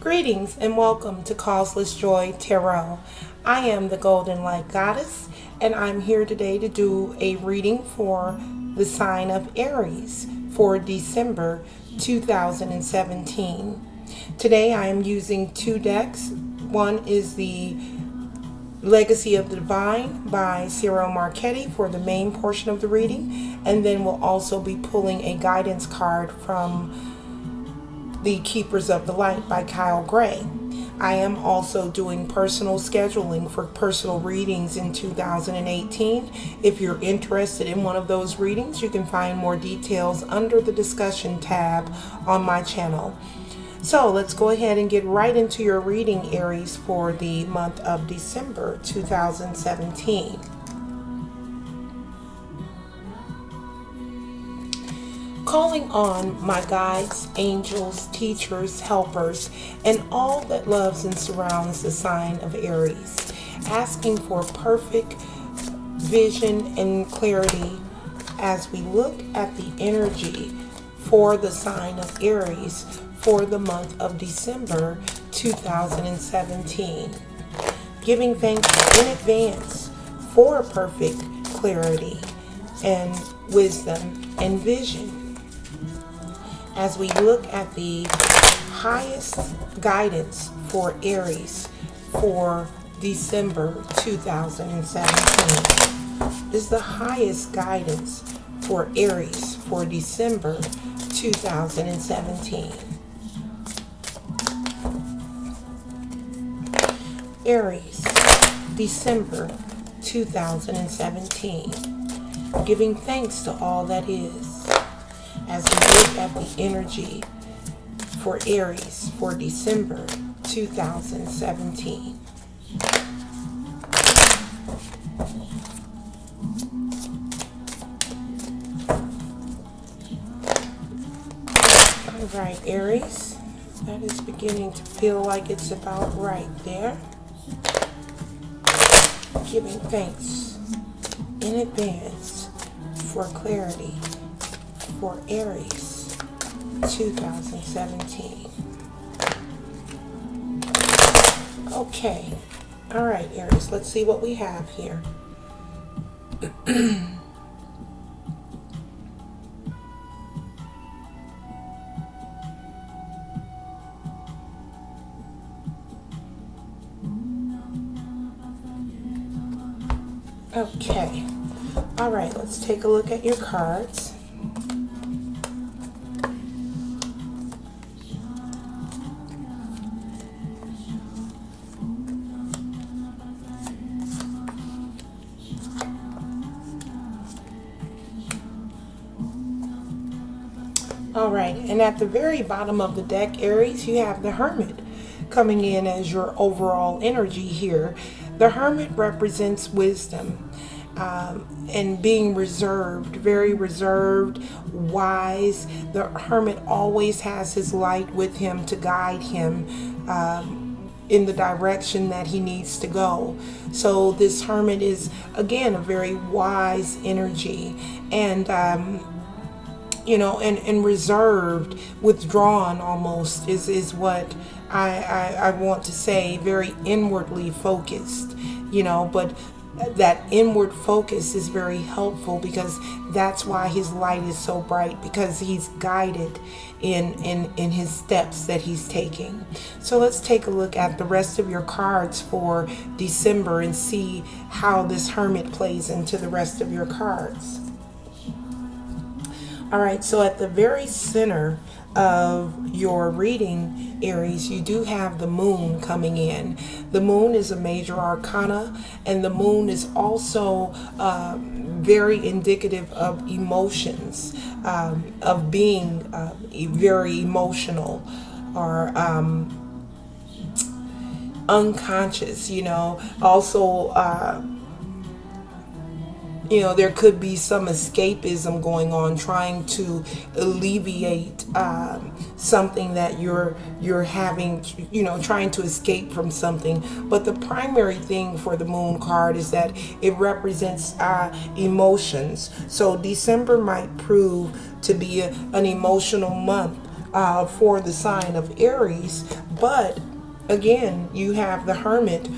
Greetings and welcome to CauselessJoy Tarot. I am the Golden Light Goddess, and I'm here today to do a reading for the sign of Aries for December 2017. Today I am using two decks. One is the Legacy of the Divine by Cyril Marchetti for the main portion of the reading, and then we'll also be pulling a guidance card from The Keepers of the Light by Kyle Gray. I am also doing personal scheduling for personal readings in 2018. If you're interested in one of those readings, you can find more details under the discussion tab on my channel. So let's go ahead and get right into your reading, Aries, for the month of December 2017. Calling on my guides, angels, teachers, helpers, and all that loves and surrounds the sign of Aries, asking for perfect vision and clarity as we look at the energy for the sign of Aries for the month of December 2017. Giving thanks in advance for perfect clarity and wisdom and vision. As we look at the highest guidance for Aries for December 2017. This is the highest guidance for Aries for December 2017. Aries, December 2017. Giving thanks to all that is. As we look at the energy for Aries for December 2017. All right, Aries, that is beginning to feel like it's about right there. Giving thanks in advance for clarity for Aries 2017. Okay. All right, Aries, let's see what we have here. Okay. All right, let's take a look at your cards. Alright, and at the very bottom of the deck, Aries, you have the Hermit coming in as your overall energy here. The Hermit represents wisdom and being reserved, very reserved, wise. The Hermit always has his light with him to guide him in the direction that he needs to go. So this Hermit is, again, a very wise energy, and and reserved, withdrawn almost is what I want to say. Very inwardly focused, but that inward focus is very helpful because that's why his light is so bright, because he's guided in his steps that he's taking. So let's take a look at the rest of your cards for December and see how this Hermit plays into the rest of your cards. All right, so at the very center of your reading, Aries, you do have the Moon coming in. The Moon is a major arcana, and the Moon is also very indicative of emotions, of being very emotional or unconscious, also there could be some escapism going on, trying to alleviate something that you're having, trying to escape from something. But the primary thing for the Moon card is that it represents emotions. So December might prove to be an emotional month for the sign of Aries. But again, you have the Hermit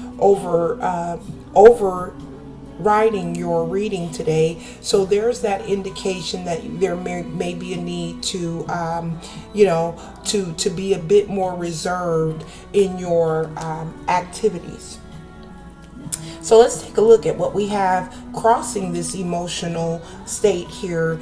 overriding your reading today. So there's that indication that there may be a need to, to be a bit more reserved in your activities. So let's take a look at what we have crossing this emotional state here,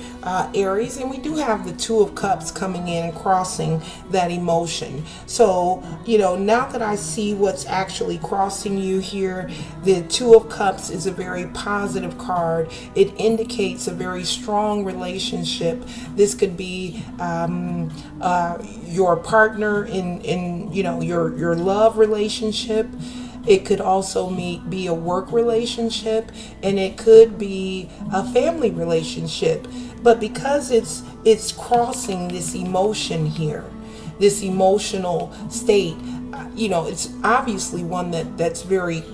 Aries. And we do have the Two of Cups coming in and crossing that emotion. So, now that I see what's actually crossing you here, the Two of Cups is a very positive card. It indicates a very strong relationship. This could be your partner in your love relationship. It could also be a work relationship, and it could be a family relationship. But because it's crossing this emotion here, this emotional state, it's obviously one that's very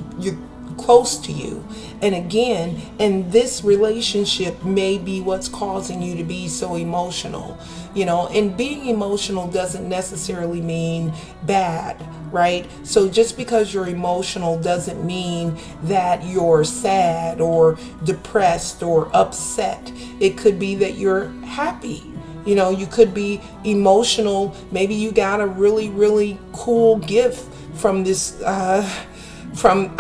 close to you. And again, and this relationship may be what's causing you to be so emotional. And being emotional doesn't necessarily mean bad, right? So just because you're emotional doesn't mean that you're sad or depressed or upset. It could be that you're happy. You could be emotional. Maybe you got a really, really cool gift from this, from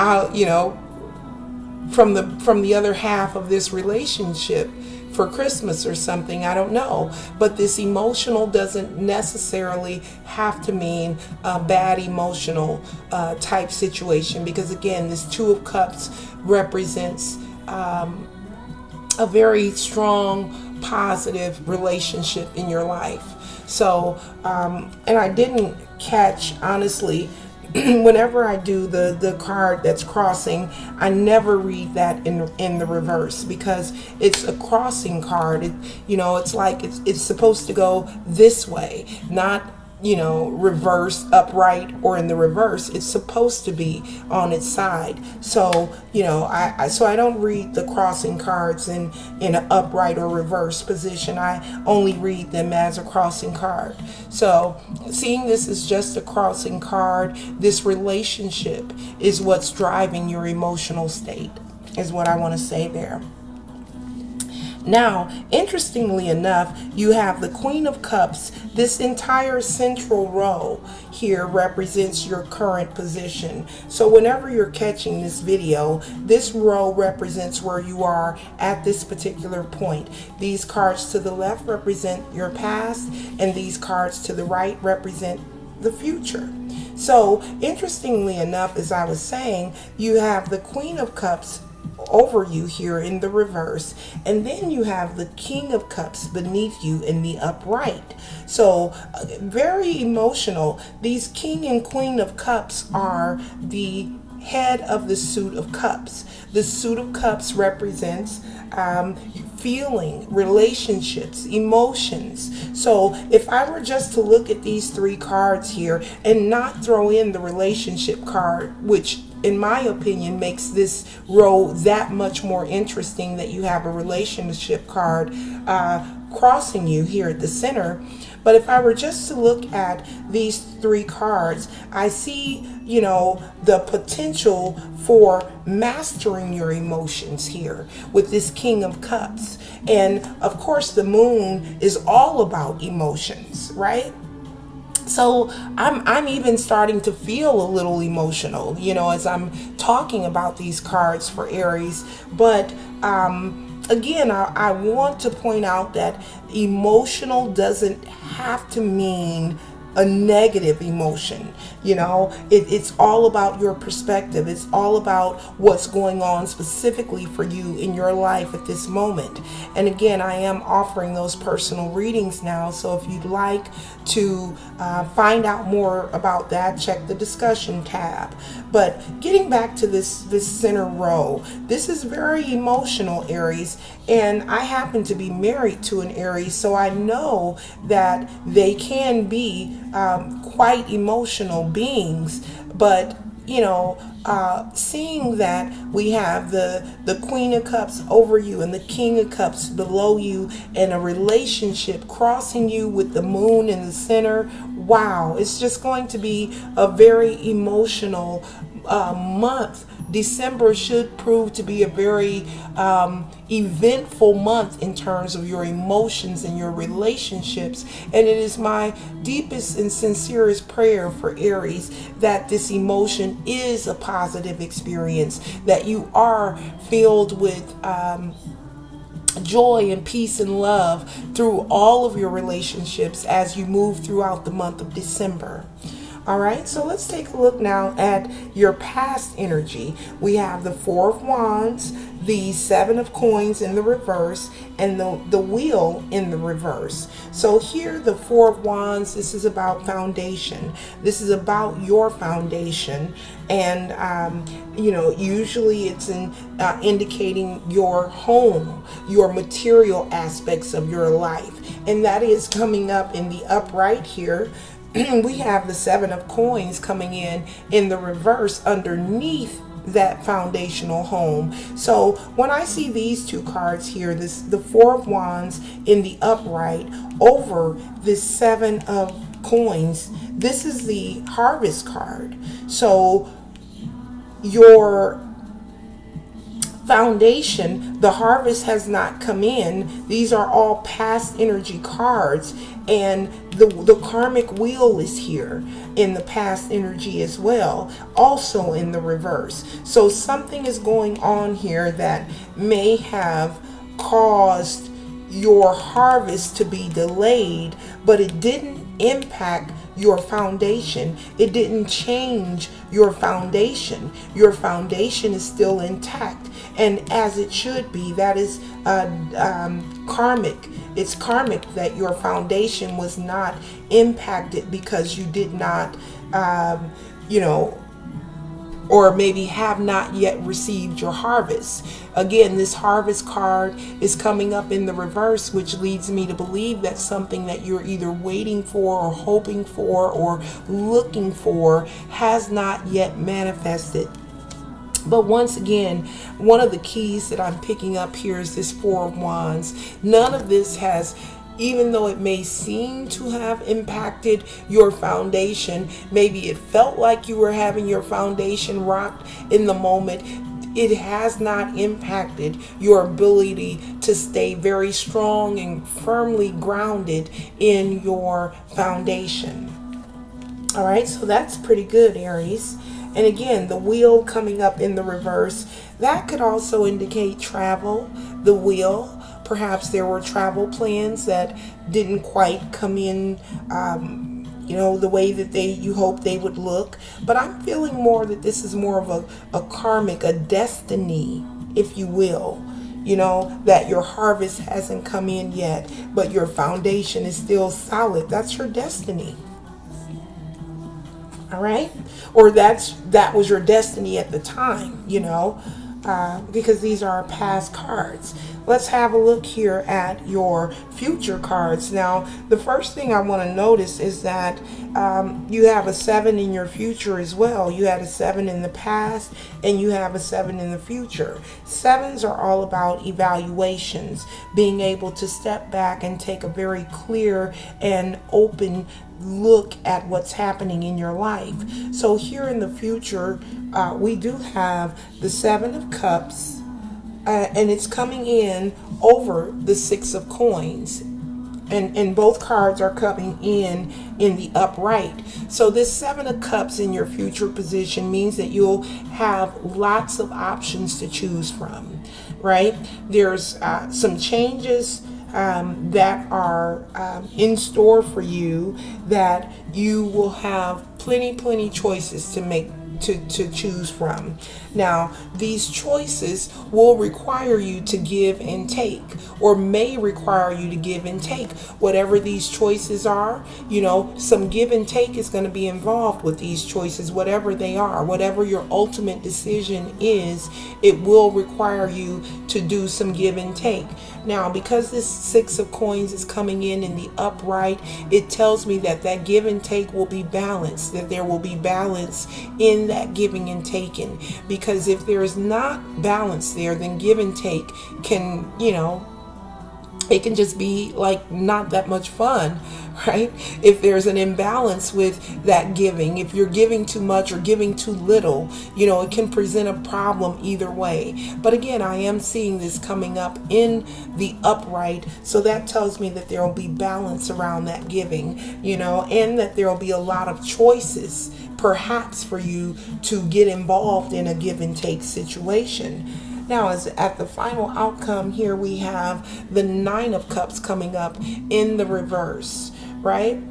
the other half of this relationship for Christmas or something. I don't know. But this emotional doesn't necessarily have to mean a bad emotional type situation, because again, this Two of Cups represents a very strong, positive relationship in your life. So, and I didn't catch, honestly, whenever I do the card that's crossing, I never read that in the reverse, because it's a crossing card. It's like it's supposed to go this way, not reverse, upright, or in the reverse. It's supposed to be on its side. So I don't read the crossing cards in an upright or reverse position. I only read them as a crossing card. So seeing this is just a crossing card, this relationship is what's driving your emotional state, is what I want to say there. Now, interestingly enough, you have the Queen of Cups. This entire central row here represents your current position. So whenever you're catching this video, this row represents where you are at this particular point. These cards to the left represent your past, and these cards to the right represent the future. So interestingly enough, as I was saying, you have the Queen of Cups over you here in the reverse, and then you have the King of Cups beneath you in the upright. So very emotional. These King and Queen of Cups are the head of the Suit of Cups. The Suit of Cups represents feeling, relationships, emotions. So if I were just to look at these three cards here and not throw in the relationship card, which in my opinion makes this row that much more interesting, that you have a relationship card crossing you here at the center. But if I were just to look at these three cards, I see, the potential for mastering your emotions here with this King of Cups. And of course, the Moon is all about emotions, right? So I'm even starting to feel a little emotional, as I'm talking about these cards for Aries. But again, I want to point out that emotional doesn't have to mean a negative emotion. It's all about your perspective. It's all about what's going on specifically for you in your life at this moment. And again, I am offering those personal readings now. So if you'd like to find out more about that, check the discussion tab. But getting back to this center row, this is very emotional, Aries. And I happen to be married to an Aries, so I know that they can be quite emotional beings. But seeing that we have the Queen of Cups over you and the King of Cups below you, and a relationship crossing you with the moon in the center. Wow, it's just going to be a very emotional month. December should prove to be a very eventful month in terms of your emotions and your relationships. And it is my deepest and sincerest prayer for Aries that this emotion is a positive experience, that you are filled with joy and peace and love through all of your relationships as you move throughout the month of December. All right, so let's take a look now at your past energy. We have the Four of Wands, the Seven of Coins in the reverse, and the Wheel in the reverse. So here, the Four of Wands, this is about foundation. This is about your foundation. And, usually it's indicating your home, your material aspects of your life. And that is coming up in the upright here. We have the Seven of Coins coming in the reverse underneath that foundational home. So when I see these two cards here, the Four of Wands in the upright over this Seven of Coins, this is the Harvest card. So your foundation, the harvest has not come in. These are all past energy cards, and the karmic wheel is here in the past energy as well, also in the reverse. So something is going on here that may have caused your harvest to be delayed, but it didn't impact your foundation. It didn't change your foundation. Your foundation is still intact, and as it should be. That is karmic. It's karmic that your foundation was not impacted because you did not, or maybe have not yet received your harvest. Again, this harvest card is coming up in the reverse, which leads me to believe that something that you're either waiting for or hoping for or looking for has not yet manifested. But once again, one of the keys that I'm picking up here is this Four of Wands. None of this has, even though it may seem to have impacted your foundation, maybe it felt like you were having your foundation rocked in the moment, it has not impacted your ability to stay very strong and firmly grounded in your foundation. All right, so that's pretty good, Aries. And again, the wheel coming up in the reverse, that could also indicate travel. The wheel, perhaps there were travel plans that didn't quite come in, the way that you hope they would look. But I'm feeling more that this is more of a karmic, a destiny, if you will. That your harvest hasn't come in yet, but your foundation is still solid. That's your destiny. All right, or that was your destiny at the time, because these are past cards. Let's have a look here at your future cards. Now, the first thing I want to notice is that you have a 7 in your future as well. You had a 7 in the past, and you have a 7 in the future. 7s are all about evaluations, being able to step back and take a very clear and open look at what's happening in your life. So here in the future, we do have the 7 of Cups, and it's coming in over the 6 of Coins. And both cards are coming in the upright. So this 7 of Cups in your future position means that you'll have lots of options to choose from, right? There's some changes that are in store for you, that you will have plenty choices to make, to choose from. Now, these choices will require you to give and take, or may require you to give and take. Whatever these choices are, some give and take is going to be involved with these choices, whatever they are. Whatever your ultimate decision is, it will require you to do some give and take. Now, because this Six of Coins is coming in the upright, it tells me that that give and take will be balanced, that there will be balance in that giving and taking. Because if there is not balance there, then give and take can, it can just be like not that much fun, right? If there's an imbalance with that giving, if you're giving too much or giving too little, it can present a problem either way. But again, I am seeing this coming up in the upright, so that tells me that there will be balance around that giving, and that there will be a lot of choices perhaps for you to get involved in a give and take situation. Now, as at the final outcome here, we have the Nine of Cups coming up in the reverse, right?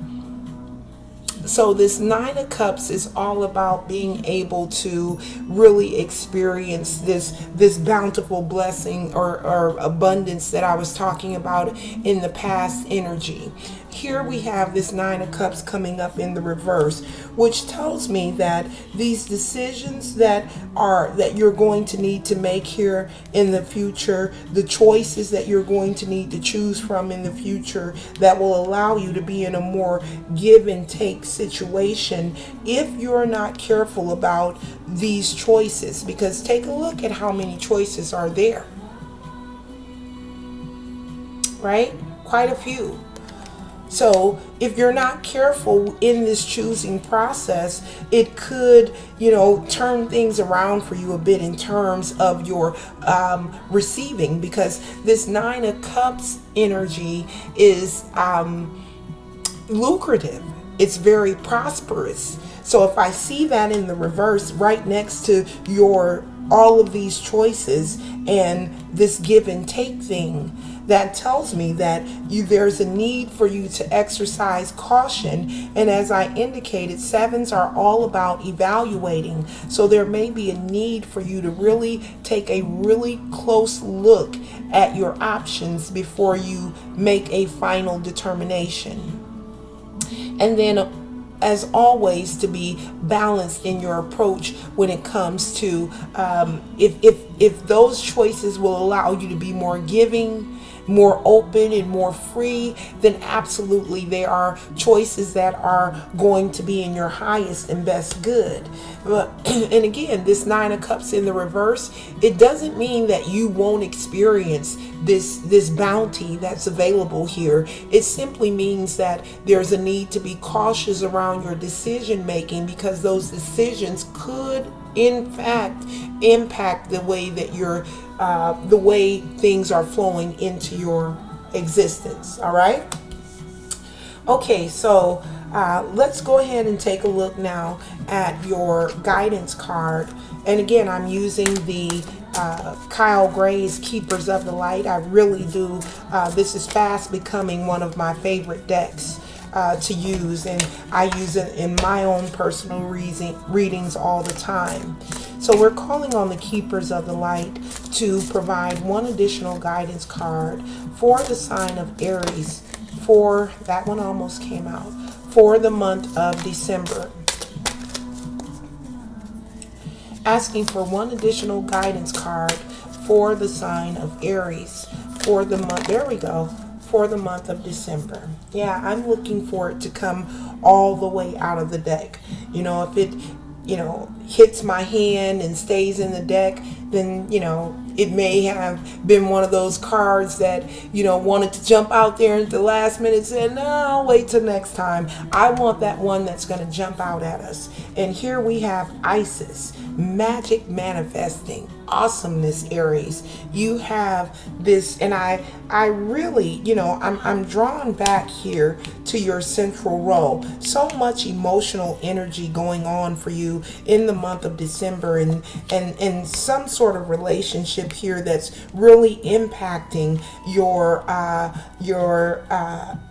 So this Nine of Cups is all about being able to really experience this bountiful blessing or abundance that I was talking about in the past energy. Here we have this Nine of Cups coming up in the reverse, which tells me that these decisions that you're going to need to make here in the future, the choices that you're going to need to choose from in the future, that will allow you to be in a more give and take situation if you're not careful about these choices. Because take a look at how many choices are there, right? Quite a few. So if you're not careful in this choosing process, it could, turn things around for you a bit in terms of your receiving, because this Nine of Cups energy is lucrative. It's very prosperous. So if I see that in the reverse right next to all of these choices and this give and take thing, that tells me that there's a need for you to exercise caution. And as I indicated, sevens are all about evaluating. So there may be a need for you to really take a really close look at your options before you make a final determination. And then, as always, to be balanced in your approach when it comes to if those choices will allow you to be more giving, more open, and more free, then absolutely they are choices that are going to be in your highest and best good. And again, this Nine of Cups in the reverse, it doesn't mean that you won't experience this bounty that's available here. It simply means that there's a need to be cautious around your decision making, because those decisions could in fact impact the way that the way things are flowing into your existence. All right. Okay, so let's go ahead and take a look now at your guidance card. And again, I'm using the Kyle Gray's Keepers of the Light. I really do. This is fast becoming one of my favorite decks to use, and I use it in my own personal readings all the time. So we're calling on the Keepers of the Light to provide one additional guidance card for the sign of Aries, for that one almost came out, for the month of December. Asking for one additional guidance card for the sign of Aries for the month, there we go, for the month of December. Yeah, I'm looking for it to come all the way out of the deck. If it, hits my hand and stays in the deck, then, it may have been one of those cards that, wanted to jump out there at the last minute and said, no, I'll wait till next time. I want that one that's going to jump out at us. And here we have Isis, magic manifesting, awesomeness, Aries. You have this, and I really, I'm drawn back here to your central role. So much emotional energy going on for you in the month of December, and some sort of relationship here that's really impacting your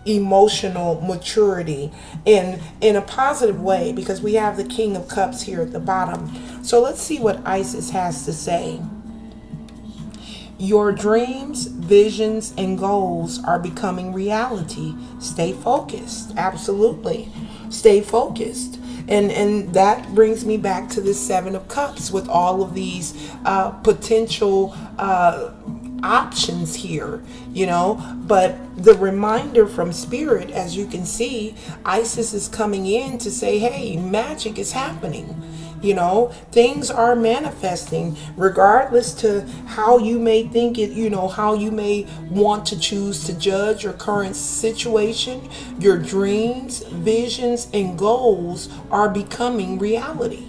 emotional maturity in a positive way, because we have the King of Cups here at the bottom. So let's see what Isis has to say. Your dreams, visions, and goals are becoming reality. Stay focused. Absolutely. Stay focused. And that brings me back to the Seven of Cups with all of these potential options here, you know. But the reminder from Spirit, as you can see, Isis is coming in to say, hey, magic is happening. You know, things are manifesting regardless to how you may think it, you know, how you may want to choose to judge your current situation. Your dreams, visions, and goals are becoming reality.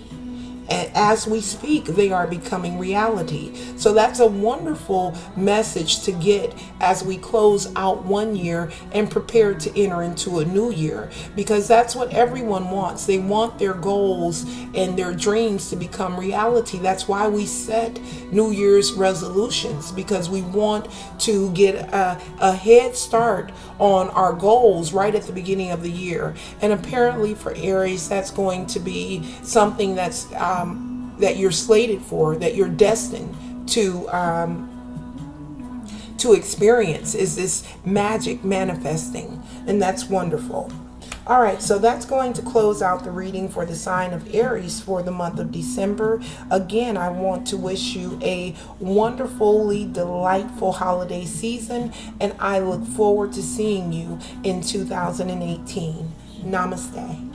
And as we speak, they are becoming reality. So that's a wonderful message to get as we close out one year and prepare to enter into a new year, because that's what everyone wants. They want their goals and their dreams to become reality. That's why we set New Year's resolutions, because we want to get a head start on our goals right at the beginning of the year. And apparently for Aries, that's going to be something that's that you're slated for, that you're destined to experience, is this magic manifesting, and that's wonderful. All right, so that's going to close out the reading for the sign of Aries for the month of December. Again, I want to wish you a wonderfully delightful holiday season, and I look forward to seeing you in 2018. Namaste.